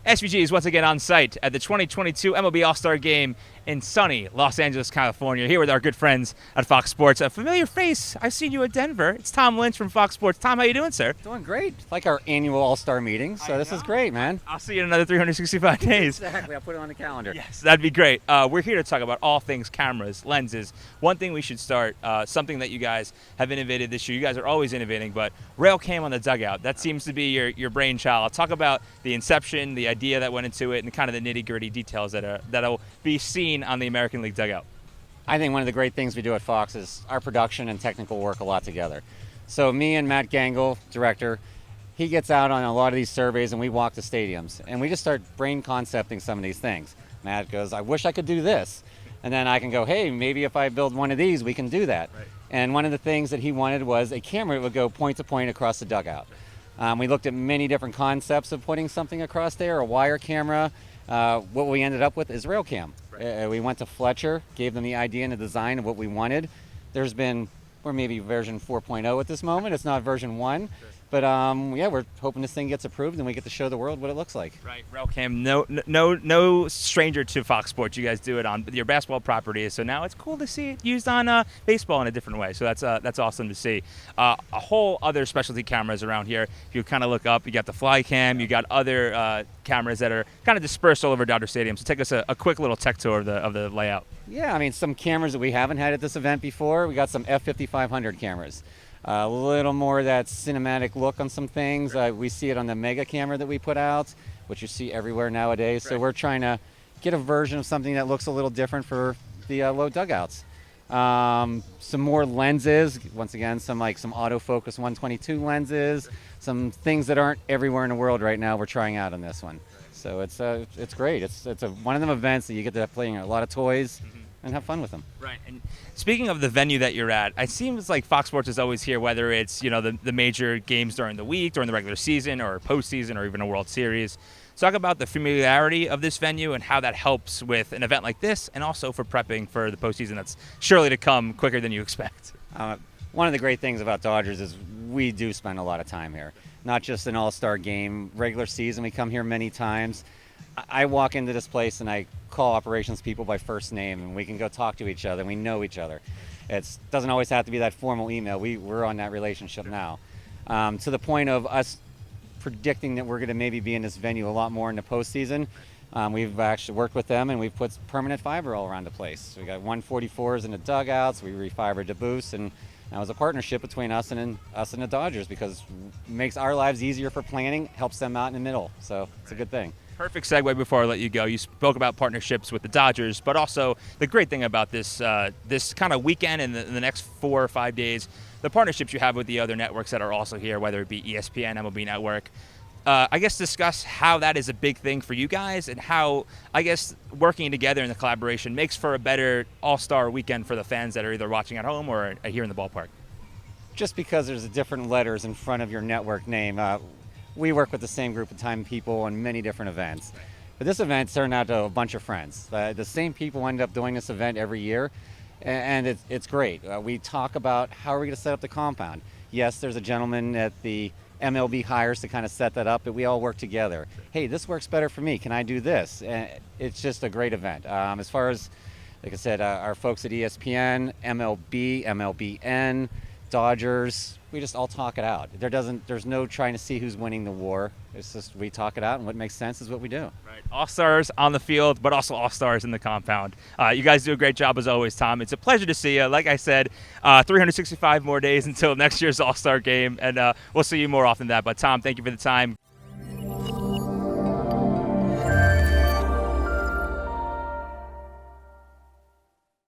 SVG is once again on site at the 2022 MLB All-Star Game in sunny Los Angeles, California, here with our good friends at Fox Sports. A familiar face, I've seen you at Denver. It's Tom Lynch from Fox Sports. Tom, how you doing, sir? Doing great. It's like our annual All-Star meeting, so this is great, man. I'll see you in another 365 days. Exactly, I'll put it on the calendar. Yes, that'd be great. We're here to talk about all things cameras, lenses. One thing we should start, something that you guys have innovated this year. You guys are always innovating, but RailCam on the Dugout, that seems to be your brainchild. Talk about the inception, the idea that went into it, and kind of the nitty-gritty details that'll be seen on the American League Dugout. I think one of the great things we do at Fox is our production and technical work a lot together. So me and Matt Gangle, director, he gets out on a lot of these surveys and we walk the stadiums and we just start brain concepting some of these things. Matt goes, I wish I could do this. And then I can go, hey, maybe if I build one of these, we can do that. Right. And one of the things that he wanted was a camera that would go point to point across the dugout. We looked at many different concepts of putting something across there, a wire camera. What we ended up with is RailCam. Right. We went to Fletcher, gave them the idea and the design of what we wanted. We're maybe version 4.0 at this moment. It's not version 1. Sure. But yeah, we're hoping this thing gets approved and we get to show the world what it looks like. Right, RailCam, no stranger to Fox Sports. You guys do it on your basketball properties, so now it's cool to see it used on baseball in a different way. So that's awesome to see. A whole other specialty cameras around here. If you kind of look up, you got the fly cam, you got other cameras that are kind of dispersed all over Dodger Stadium. So take us a quick little tech tour of the layout. Yeah, I mean, some cameras that we haven't had at this event before. We got some F5500 cameras. A little more of that cinematic look on some things. We see it on the mega camera that we put out, which you see everywhere nowadays. Right. So we're trying to get a version of something that looks a little different for the low dugouts. Some more lenses. Once again, some autofocus 122 lenses. Some things that aren't everywhere in the world right now we're trying out on this one. So it's great. It's one of them events that you get to play a lot of toys. Mm-hmm. And have fun with them. Right. And speaking of the venue that you're at, it seems like Fox Sports is always here, whether it's the major games during the week, during the regular season, or postseason, or even a World Series. Talk about the familiarity of this venue and how that helps with an event like this, and also for prepping for the postseason that's surely to come quicker than you expect. One of the great things about Dodgers is we do spend a lot of time here. Not just an All-Star Game, regular season. We come here many times. I walk into this place and I call operations people by first name and we can go talk to each other and we know each other. It doesn't always have to be that formal email. We're on that relationship now. To the point of us predicting that we're going to maybe be in this venue a lot more in the postseason. We've actually worked with them and we've put permanent fiber all around the place. We got 144s in the dugouts, we refibered the booths, and that was a partnership between us and the Dodgers because it makes our lives easier for planning, helps them out in the middle. So it's a good thing. Perfect segue before I let you go. You spoke about partnerships with the Dodgers, but also the great thing about this kind of weekend and the next 4 or 5 days, the partnerships you have with the other networks that are also here, whether it be ESPN, MLB Network. I guess discuss how that is a big thing for you guys and how, I guess, working together in the collaboration makes for a better All-Star Weekend for the fans that are either watching at home or here in the ballpark. Just because there's different letters in front of your network name, we work with the same group of time people on many different events. But this event turned out to a bunch of friends. The same people end up doing this event every year, and it's great. We talk about how are we going to set up the compound. Yes, there's a gentleman at the MLB hires to kind of set that up, but we all work together. Hey, this works better for me. Can I do this? And it's just a great event. As far as, like I said, our folks at ESPN, MLB, MLBN, Dodgers, we just all talk it out. There's no trying to see who's winning the war. It's just we talk it out, and what makes sense is what we do. Right. All-Stars on the field, but also All-Stars in the compound. You guys do a great job as always, Tom. It's a pleasure to see you. Like I said, 365 more days until next year's All-Star Game, and we'll see you more often than that. But Tom, thank you for the time.